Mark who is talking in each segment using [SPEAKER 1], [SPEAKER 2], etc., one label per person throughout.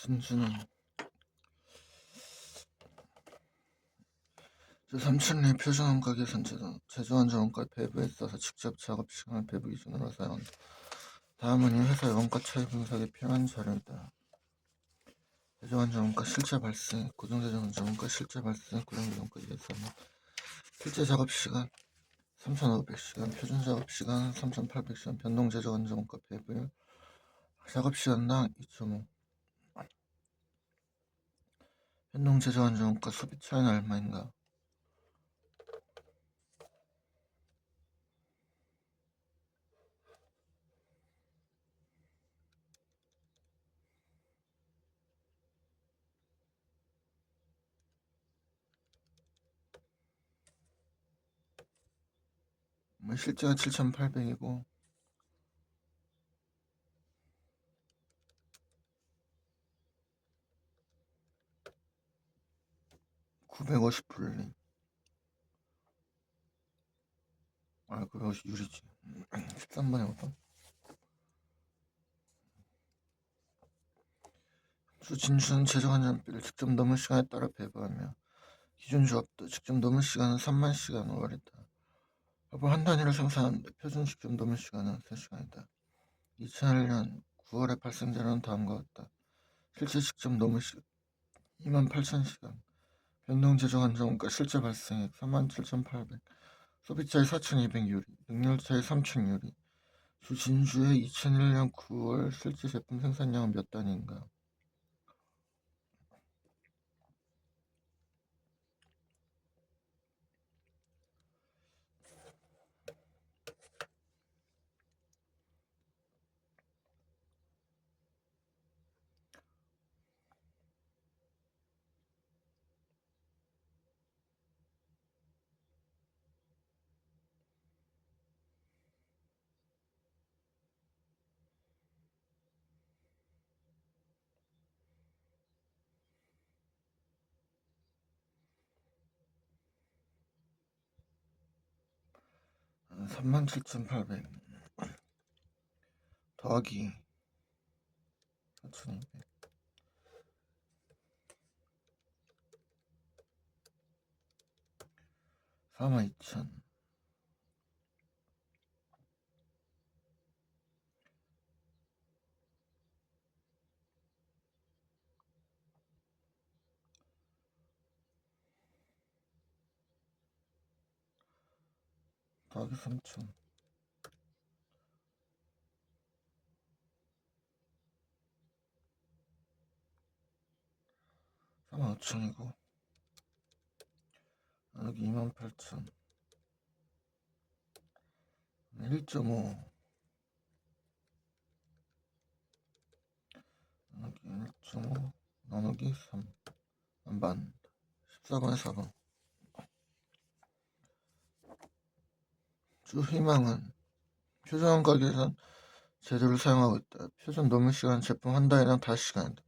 [SPEAKER 1] 진주는 제3층내 표준원가 계산제도 제조원자 원가 배부에 있어서 직접 작업시간을 배부 기준으로 사용한다. 다음은 이 회사의 원가 차이 분석에 필요한 자료이다. 제조원자 원가 실제 발생, 고정제조원자 원가 실제 발생, 고정제조 원가 예산, 실제 작업시간 3,500시간, 표준 작업시간 3,800시간, 변동제조원자 원가 배부율, 작업시간당 2.5. 변동제조원자 원가 소비 차이는 얼마인가? 실제가 7,800이고 950불리 950 유리지 13번에 5번 진주는 제조관장비를 직접 넘은 시간에 따라 배부하며 기준 조합도 직접 넘은 시간은 30,000시간 5월이다. 밥을 한 단위로 생산하는데 표준 직접 넘은 시간은 3시간이다. 2001년 9월에 발생 자료는 다음과 같다. 실제 직접 넘은 시간 28,000시간, 변동 제조관장원가 실제 발생액 37,800, 소비차의 4,200유리, 능률차의 3,000유리. 주 진주의 2001년 9월 실제 제품 생산량은 몇 단위인가? 한 37,800 더하기 4,200 42,000 더하기 3,000 45,000이고 여기 28,000 1.5 여기 1.5 나누기 3 반 14번에 4번 주 희망은 표준 가격에선 제도를 사용하고 있다. 표준 노무 시간 제품 한 단위당 5시간이다.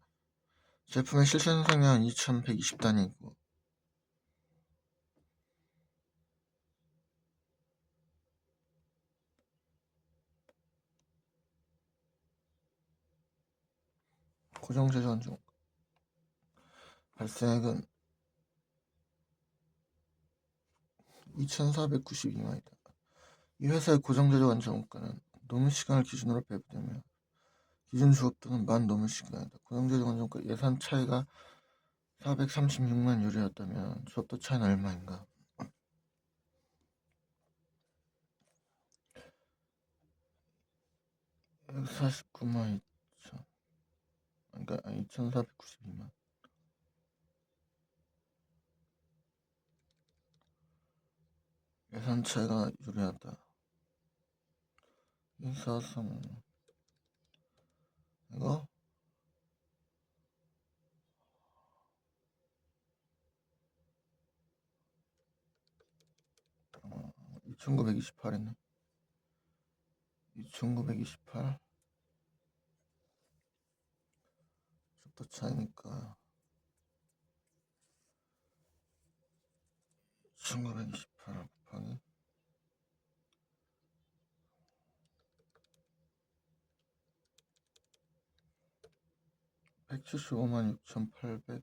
[SPEAKER 1] 제품의 실제 생산량은 2,120단위이고 고정제조원 중 발생액은 2,492만이다. 이 회사의 고정제조원 정가는 노무시간을 기준으로 배부되며 기준 주업도는 만 노무시간이다. 고정제조원 정가 예산 차이가 436만 유리였다면 주업도 차이는 얼마인가? 149만 2천 그러니까 2,492만 예산 차이가 유리하다. 143 이거 2,928이네. 2,928 또 차이니까 2,928 곱하기 1 175만 6,800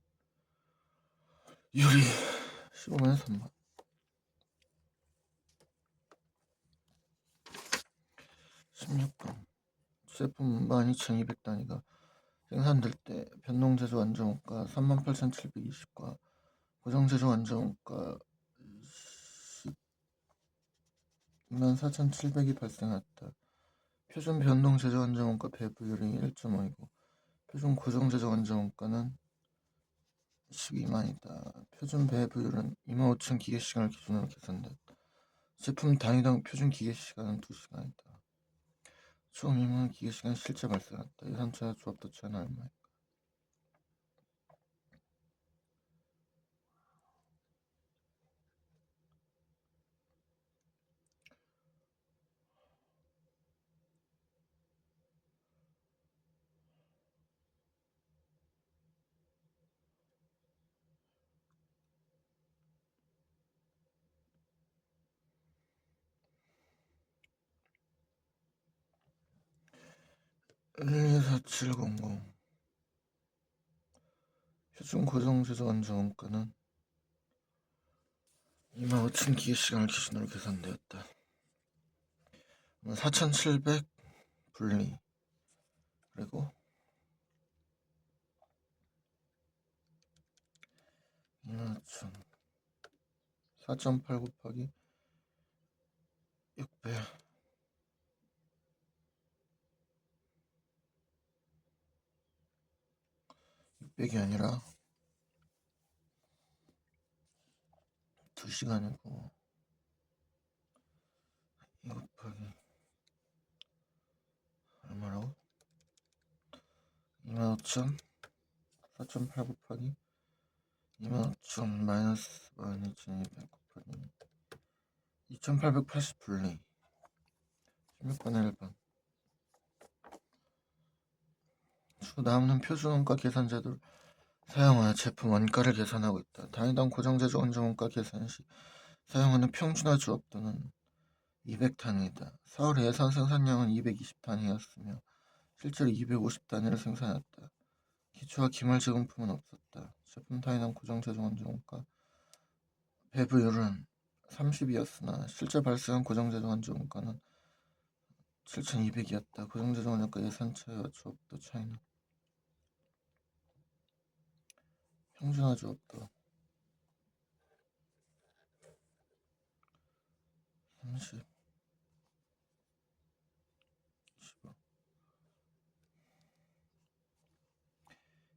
[SPEAKER 1] 유리 15만에 3만 16번 제품 12,200단위가 생산될 때 변동제조 완성원가 38,720과 고정제조 완성원가 24,700이 발생했다. 표준 변동제조 완성원가 배부율이 1.5이고 표준 고정제조 완성원가는 12만이다. 표준 배부율은 25,000 기계시간을 기준으로 계산됐다. 제품 단위당 표준 기계시간은 2시간이다. 총 2만 기계시간 실제 발생했다. 예산차와 조합도 차이는 얼마일까? (1 2 4 7 0 0) 표준 고정제조 완성원가는 25,000 기계시간을 기준으로 계산되었다. 4,700 분리 그리고 25,000 4.8 곱하기 600 600이 아니라 2시간이고 2 곱하기 얼마라고? 25,000 4.8 곱하기 25,000 마이너스 12,200 곱하기 2,880 분리 16번에 1번 주 남는 표준원가 계산제도를 사용하여 제품 원가를 계산하고 있다. 단위당 고정제조 원정원가 계산 시 사용하는 평준화 주업도는 200단위이다. 4월 예산 생산량은 220단위였으며 실제로 250단위를 생산했다. 기초와 기말 제공품은 없었다. 제품 단위당 고정제조 원정원가 배부율은 30이었으나 실제 발생한 고정제조 원정원가는 7,200이었다. 고정제조 원정가 예산 차이와 주업도 차이는 평준화 주업도 30 15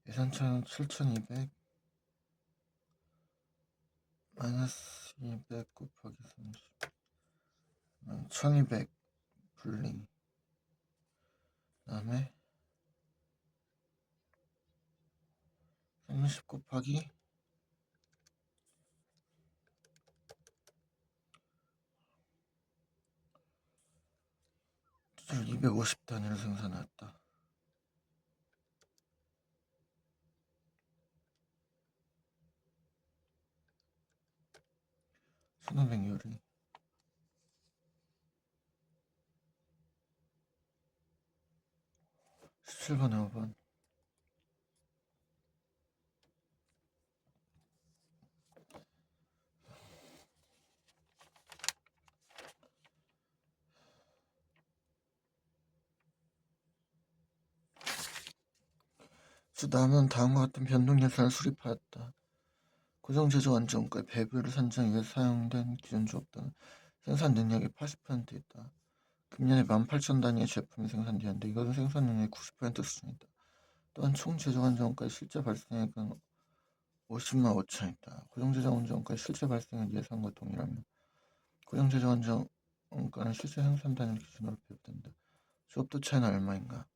[SPEAKER 1] 예산차는 7,200 마이너스 200 곱하기 30 1200 분리 그 다음에 30 곱하기 250단위를 생산했다. 1500 유리 17번에 5번 주 남은 다음과 같은 변동 예산을 수립하였다. 고정제조 완전가의 배부율을 산정 위해 사용된 기준 주업도는 생산 능력의 80%있다. 금년에 18,000단위의 제품이 생산되었는데 이것은 생산 능력의 90% 수준이다. 또한 총 제조 완전가의 실제 발생액은 50만 5천이다. 고정제조 완전가의 실제 발생액 예상과 동일하며 고정제조 완전가는 실제 생산 단위를 기준으로 배분된다. 주업도 차이는 얼마인가?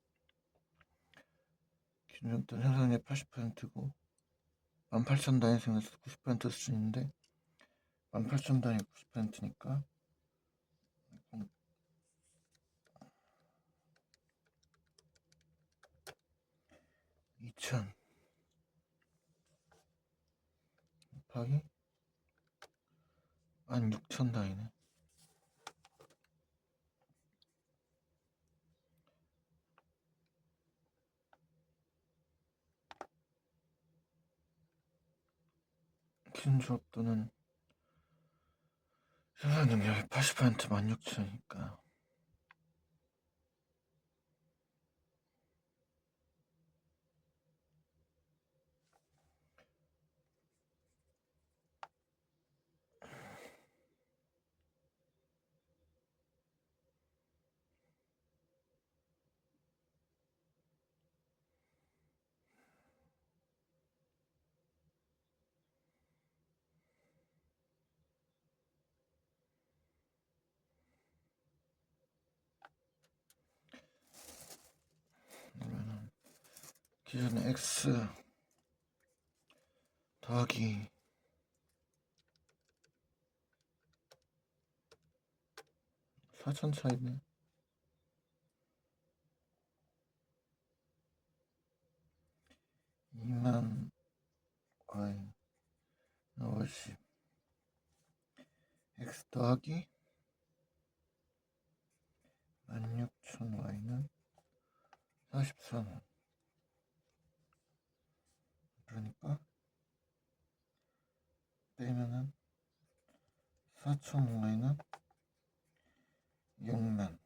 [SPEAKER 1] 기준주업도 생산량의 80%고 18,000단위 생산에서 90% 수준인데 18,000단위 90%니까 2,000 곱하기 16,000단위네. 기준 조합 또는 생산 능력의 80% 16,000이니까 그러면은 기준 X 더하기 4,000 차이네. 2만 Y 50 X 더하기 16,000Y는 43원. 그러니까 빼면은 4,000Y는 6만.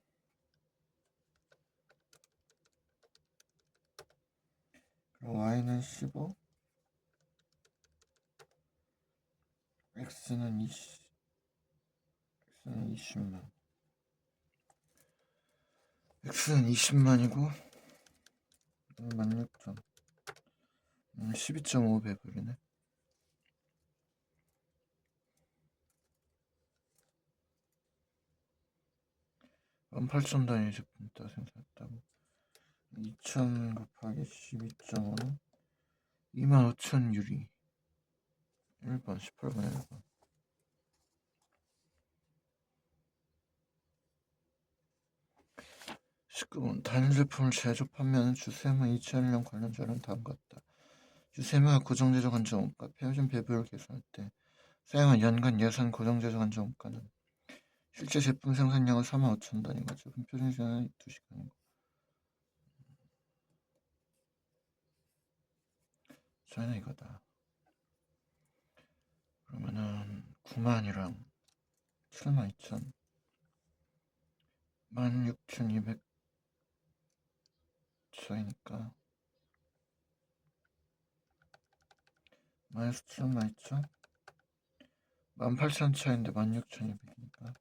[SPEAKER 1] 그리고 Y는 15, X는 20만. X는 20만이고 16,000 12.5배불이네. 18,000단위 제품 따 생산했다고. 2,000 곱하기 12.5는 25,000 유리. 1번 18번에 1번. (19번) 단일 제품을 제조 판매하는 주세무 2001년 관련 자료는 다음과 같다. 주세무가 고정제조 관정원가 표준 배부를 계산할 때 사용한 연간 예산 고정제조 관정원가는 실제 제품 생산량은 45,000단위고 제품 표준 시간은 2시간이고 저희는 이거다. 그러면은 9만이랑 72,000 16,200 차이니까 마이너스 72,000 18,000 차이인데 16,200이니까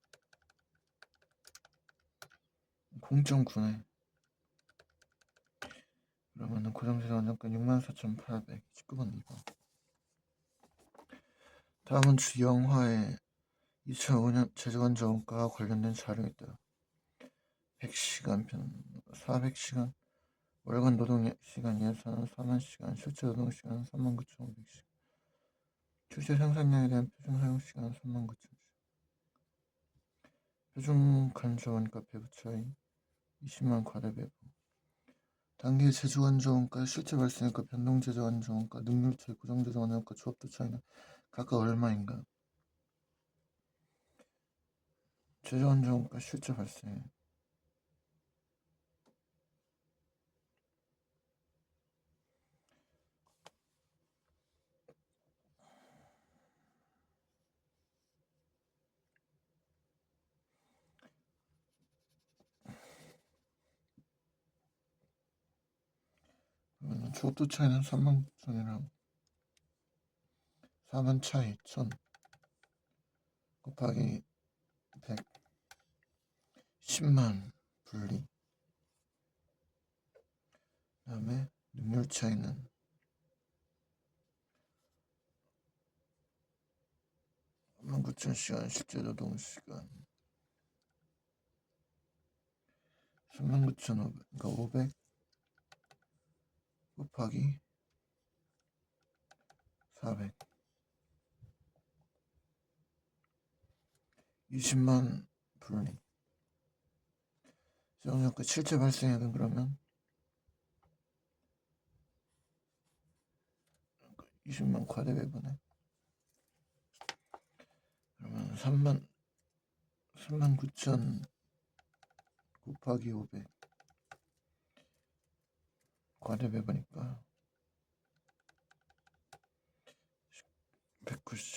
[SPEAKER 1] 0.9네. 그러면은 고정제조 원정가 64,800. 19번 2번. 다음은 주영화의 2005년 제조관자 원가와 관련된 자료이다. 100시간 편 400시간 월간 노동시간 예산은 4만시간 실제 노동시간은 39,500시간 실제 생산량에 대한 표준 사용시간은 39,000시간 표준 간접 원가 배부 차이 20만 과대 배부 단기 제조관자 원가 실제 발생일까 변동 제조관자 원가 능률 차이 고정 제조관자 원가 조합도 차이는 각각 얼마인가. 제조관자 원가 실제 발생 그러면 조합도 차이는 39,000이랑 4만 차이 1,000 곱하기 100 10만 분리 그 다음에 능률 차이는 39,000시간 실제 노동시간 39,500 그러니까 500 곱하기 400 20만 분리 제공효과 실제 발생액은 그러면 20만 과대 배분에 그러면 39,000 곱하기 500 과대 배분이니까 190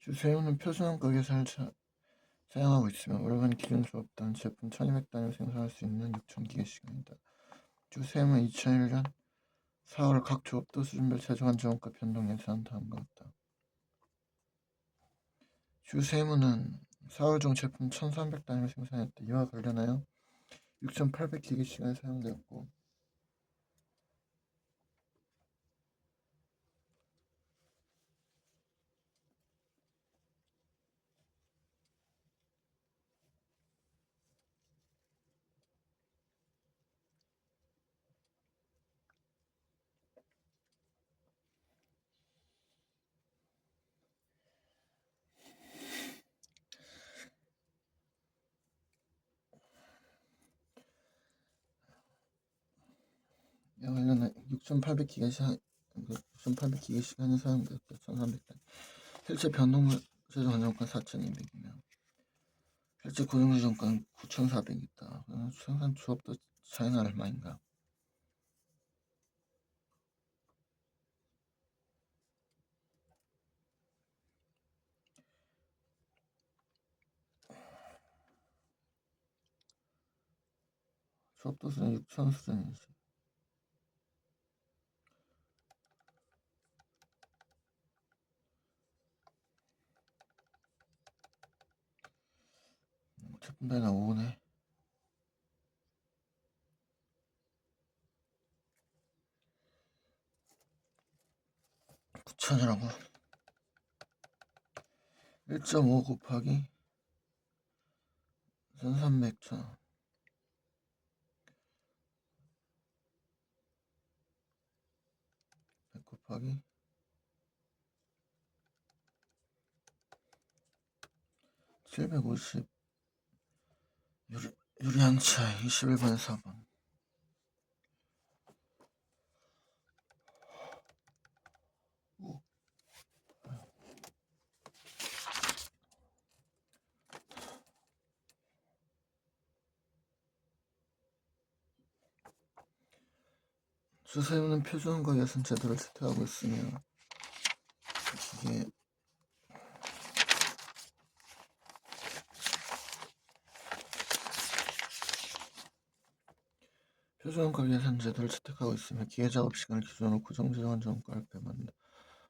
[SPEAKER 1] 주세우는 표준원가 계산을 사용하고 있으며 월간 기준 조합단 제품 1200단위를 생산할 수 있는 6000기계시간이다. 주세움은 2001년 4월 각 조합도 수준별 최저한 정원가 변동 예산 다음과 같다. 주세무는 4월 중 제품 1300단위를 생산했다. 이와 관련하여 6800기계시간이 사용되었고 이와 관련하여 6800기계시간이 사용되었다. 1300단위 실제 변동 최저 안정가 4200이며 실제 고정지 정가는 9400이다. 생산 조합도 차이는 얼마인가? 조합도 수준 6000 수준이지. 제품 단위가 5네. 9000이라고 1.5 곱하기 1300천 100 곱하기 750 유리한 차이 21번에 4번 주세우는 표준과 예산 제도를 채택하고 있으며 이게 표준원가 예산 제도를 채택하고 있으며 기계작업시간을 기준으로 고정지정한 정가를 배분한다.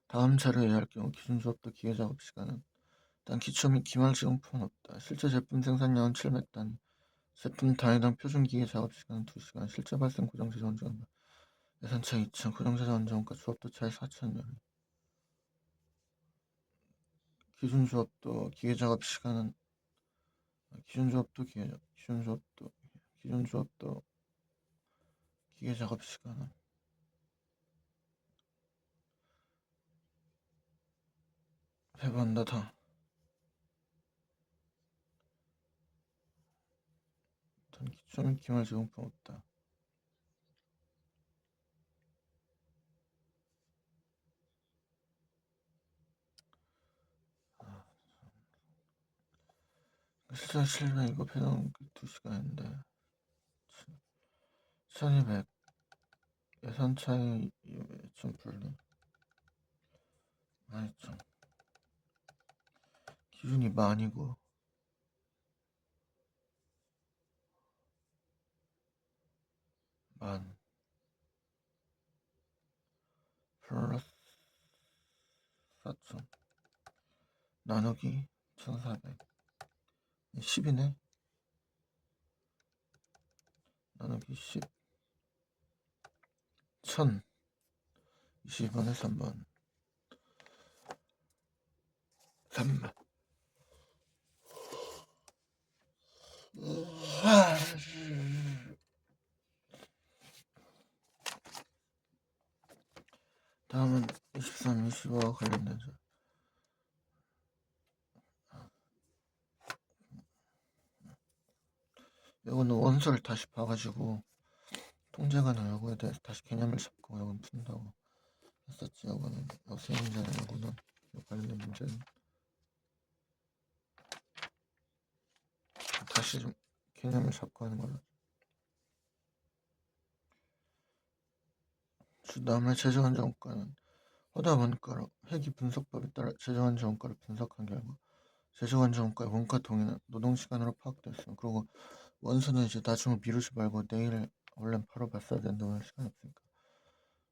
[SPEAKER 1] 다음 자료에 의할 경우 기준조합도 기계작업시간은 단 기초 및 기말지급품은 없다. 실제 제품 생산량은 700단위 제품 단위당 표준 기계작업시간은 2시간 실제 발생 고정지정 정가 예산차 2천 고정지정 정가 조합도 차이 4천여 기준조합도 기계작업시간은 기준조합도 기계작업시간은 배분한다. 단 기초 및 기말지급품 없다. 실제 700 이거 배당 2시간인데 1200 예산 차이 2천 풀리 12,000 기준이 만이고 만 플러스 4,000 나누기 1400 10이네 나누기 10 1000 20번에 3번 3번 다음은 23, 25와 관련된 점. 이거는 원소를 다시 봐가지고 통제가나 요거에 대해서 다시 개념을 잡고 이건 푼다고 했었지. 요거는 요새 문제는 요거는 요 관련된 문제는 다시 좀 개념을 잡고 하는 거라. 주담의 최저한 정가는 허다 원가로 회계 분석법에 따라 제조원자 원가를 분석한 결과 제조원자 원가의 원가 동의는 노동시간으로 파악됐어요. 그리고 원서는 이제 나중에 미루지 말고 내일 얼른 바로 봤어야 된다고 시간이 없으니까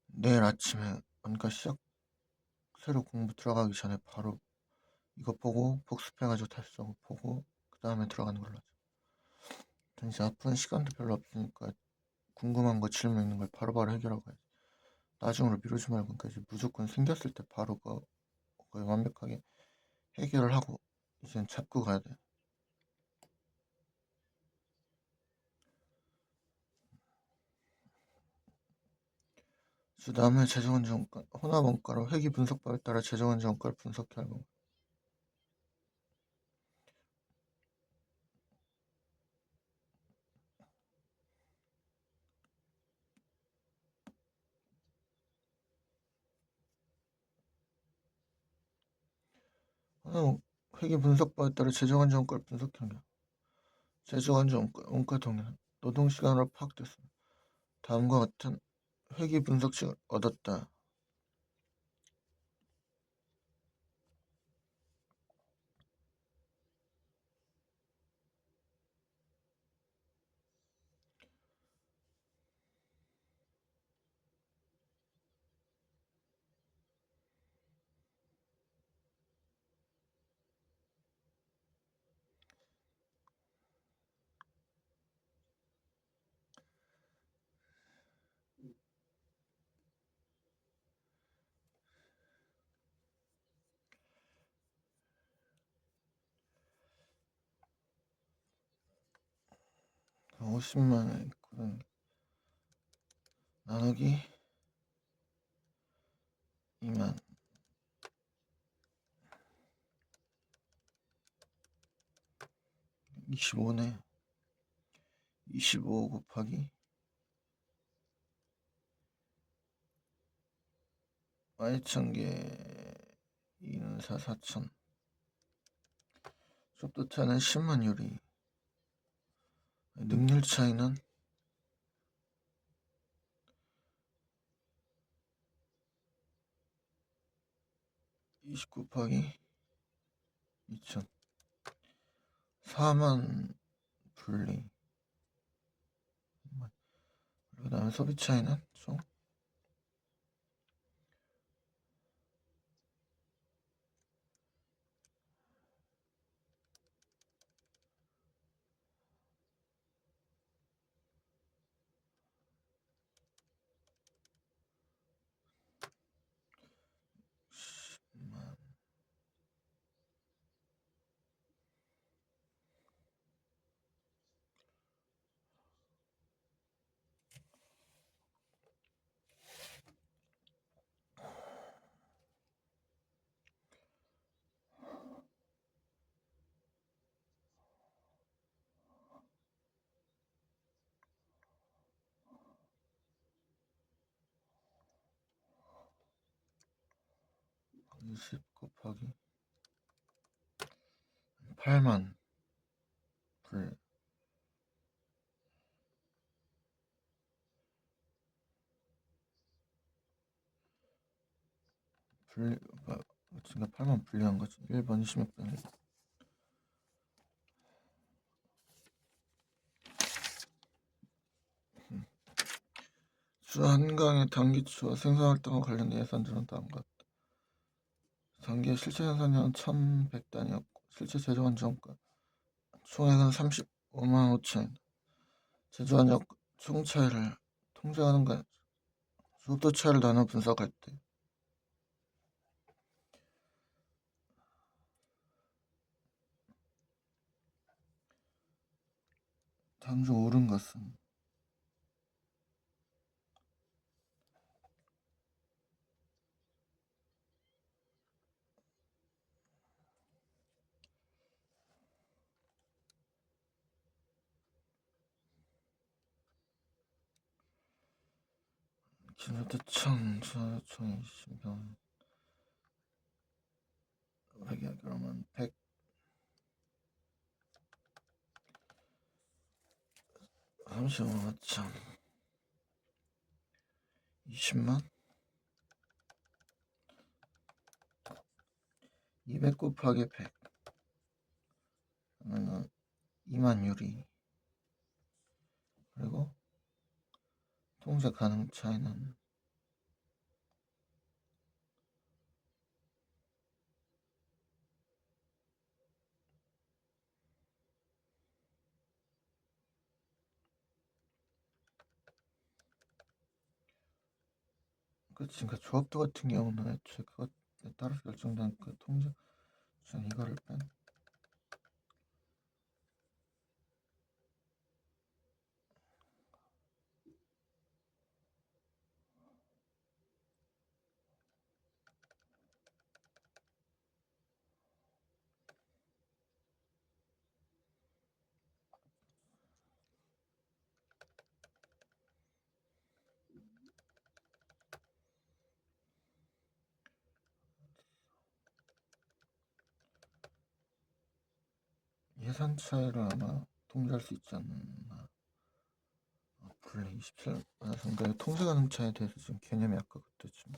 [SPEAKER 1] 내일 아침에 원가 시작 새로 공부 들어가기 전에 바로 이거 보고 복습해가지고 다시 저거 보고 그 다음에 들어가는 걸로 하죠. 이제 앞으로는 시간도 별로 없으니까 궁금한 거 질문 있는 걸 바로바로 해결하고 가야지. 나중으로 미루지 말고 그러니까 이제 무조건 생겼을 때 바로 그거 완벽하게 해결을 하고 이제는 잡고 가야 돼. 그래서 다음에 제조원자 원가 혼합 원가로 회계 분석법에 따라 제조원자 원가를 분석해야 하고 회계 분석법에 따라 제조원자 원가를 분석한 결과 제조원자 원가 동의는 노동시간으로 파악됐습니다. 다음과 같은 회계 분석식을 얻었다. 자, 50만원 있거든. 나누기 2만 25네. 25 곱하기 y1000개 2는 4, 4000 속도 차는 10만 유리. 능률 차이는 20 곱하기 2000 4만 분리. 그 다음에 소비 차이는 총 10만 20 곱하기 8만 불 분리 그러니까 8만 분리한 거지. 1번 26번 주 한강의 단기추와 생산활동과 관련된 예산들은 다음과 같다. 단기의 실제 생산량은 1100단이었고 실제 제조원 정가 총액은 35만 5천이다. 제조원 총 차이를 통제하는 거야. 속도 차이를 나눠 분석할 때 다음 중 옳은 것은 기술대청 저총 20명 100이야. 그러면 100 35만 5천 20만 200 곱하기 100 그러면은 2만 유리. 그리고 통제 가능 차이는 그치. 그러니까 조합도 같은 경우는 애초에 그것에 따라서 결정된 그 통제 차이 이거를 뺀 예산 차이를 아마 통제할 수 있지 않나. 분리 27. 그러니까 통제 가능 차이에 대해서 지금 개념이 아까 그때쯤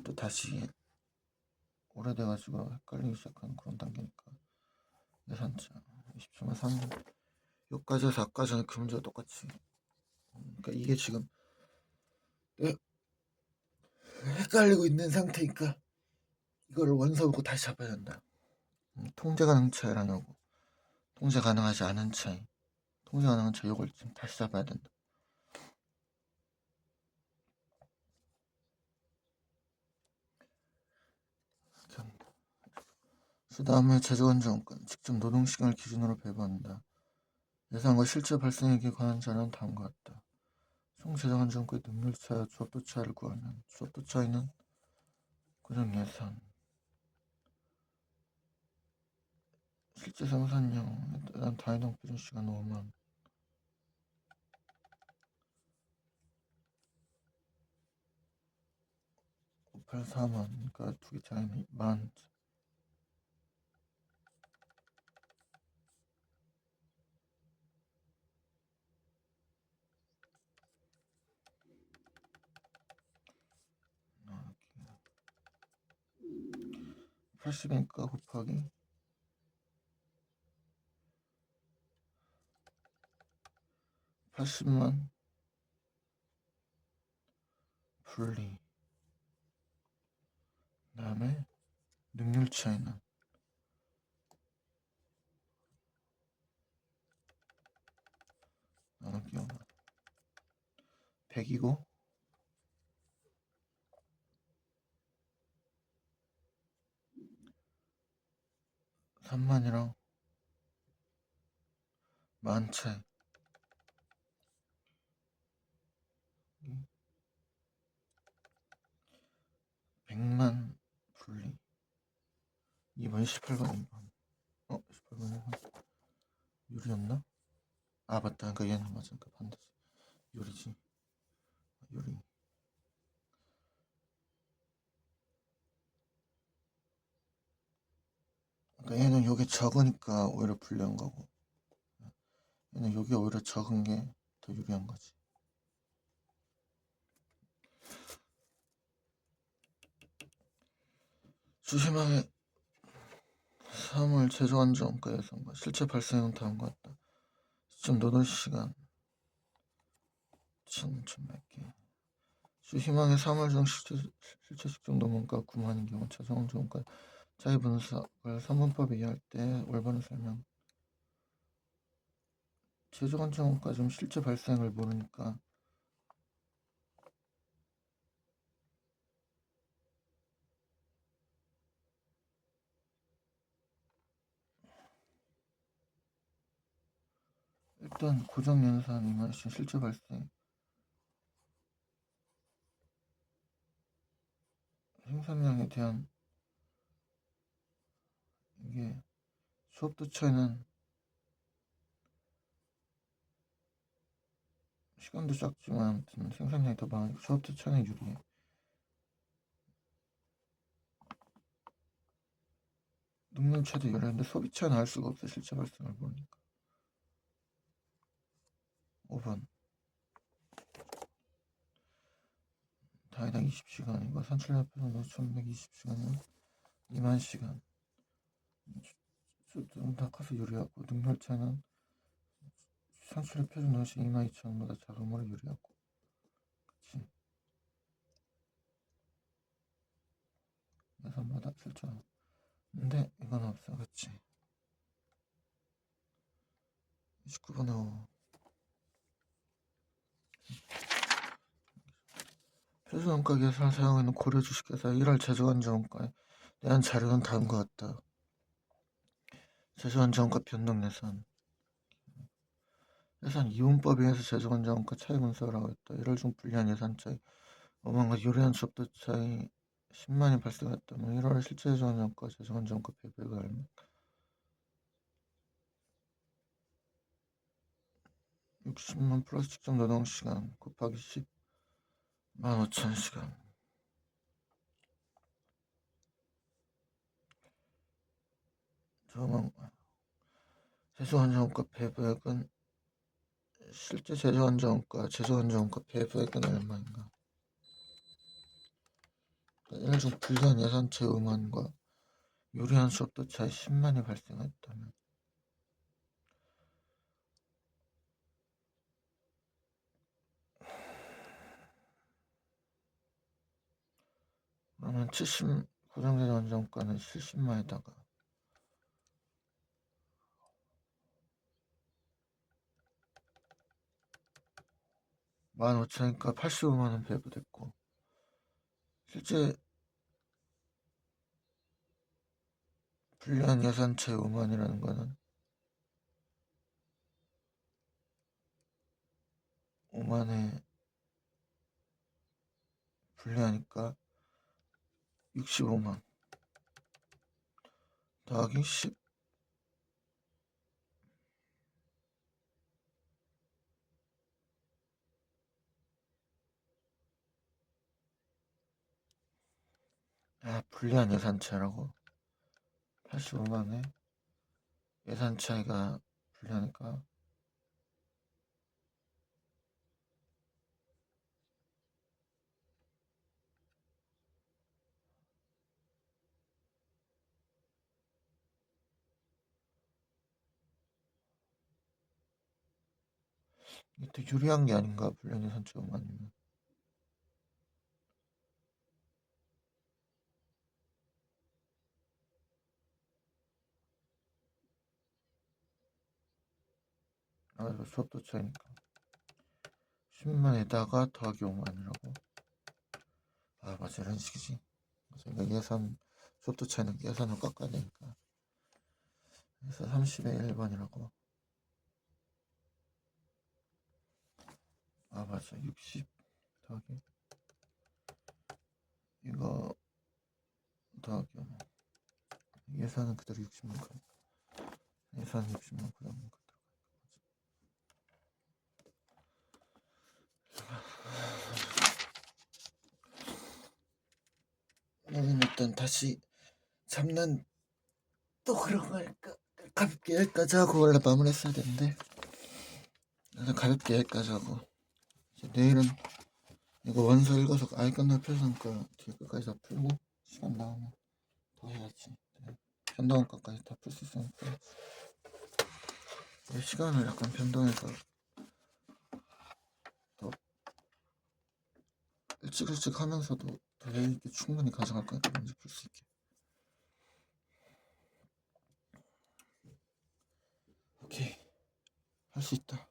[SPEAKER 1] 또 다시 오래돼가지고 헷갈리기 시작하는 그런 단계니까. 예산차 27만 3. 여기까지 해서 아까 전에 그 문제와 똑같이. 그러니까 이게 지금 헷갈리고 있는 상태니까 이거를 원서 보고 다시 잡아야 된다. 통제 가능 차이라냐고. 통제 가능하지 않은 차이. 통제 가능한 차이 이걸 지금 다시 잡아야 된다. 그 다음에 제조원정권 직접 노동시간을 기준으로 배분한다. 예상과 실제 발생액에 관한 자료는 다음과 같다. 총 제조원정권의 능률차와 조합도 차이를 구하면 조합도 차이는 고정 예산 실제 생산량 일단 단위당 표준 시간 5만 584만 그러니까 두 개 차이는 만8 0인가 곱하기 80만 분리 그 다음에 능률 차이는 나누기 5만 100이고 3만이랑 만 차이 100만 분리 2번 18번 2번 18번 1번 유리였나? 아 맞다 그러니까 얘는 맞아 그러니까 반드시 유리지 유리 그러니까 얘는 요게 적으니까 오히려 불리한 거고 얘는 요게 오히려 적은 게 더 유리한 거지. 주심하게 3월 제조안정가 예상과 실제 발생은 다음과 같다. 시점 노동시간 1,100개 주희망의 3월 중 실제 직종 노동가 9만인 경우 최저안정가 차이 분석을 산문법에 이해할 때 올바른 설명 최저안정가 좀 실제 발생을 모르니까 일단 고정연산 이만씩 실제 발생 생산량에 대한 이게 수업도 차이는 시간도 작지만 아무튼 생산량이 더 많으니까 수업도 차이는 유리해. 능률차도 유리한데 소비 차이는 알 수가 없어 실제 발생을 모르니까. 5번 다이당 20시간이고 산출량표는 5,120시간은 2만 시간 좀 낙하서 유리하고 능률차는 산출의 표준 원시 22,000원보다 작음으로 유리하고. 그치? 예산마다 설정. 근데 이건 없어. 그치? 29번에 5. 표준원가 계산을 사용하고 있는 고려 주식회사 1월 제조안정원가에 대한 자료는 다음과 같다. 제조안정원가 변동 예산. 예산 이혼법에 의해서 제조안정원가 차익 분석을 하고 있다. 1월 중 불리한 예산 차익 5만과 유리한 수업도 차이 10만이 발생했다면 1월에 실제 제조안정원가 제조안정원가 배분액을 알면 60만 플러스 직접 노동시간 곱하기 10만 5천시간. 제조안정원가 배분액은 실제 제조안정원가 제조안정원가 배분액은 얼마인가? 1월 중 불리한 예산 차익 5만과 유리한 수업도 차이 10만이 발생했다면 그러면 70 고정제조 안정가는 70만에다가 15,000이니까 85만원 배부됐고 실제 불리한 예산차의 5만이라는 거는 5만에 불리하니까 65만 더하기 10 불리한 예산차라고 85만에 예산차이가 불리하니까 이게 더 유리한 게 아닌가. 불리한 예산차 5만이면 이거 수업도 차이니까 10만에다가 더하기 5만이라고. 맞아, 이런 식이지. 그러니까 예산 수업도 차이는 예산을 깎아야 되니까. 그래서 30에 1번이라고. 맞아, 60 더하기 이거 더하기 5. 예산은 그대로 60만 큼. 예산은 60만 그대로. 나는 일단 다시 3난 또 그런 거 할까? 가볍게 여기까지 하고 원래 마무리 했어야 되는데 나는 가볍게 여기까지 하고 이제 내일은 이거 원서 읽어서 아이 끝날 표준과 뒤에 끝까지 다 풀고 시간 나오면 더 해야지. 변동원가까지 다 풀 수 있으니까 시간을 약간 변동해서 더 일찍 하면서도 더 여유있게 충분히 가져갈 거니까 문제 풀 수 있게. 오케이, 할 수 있다.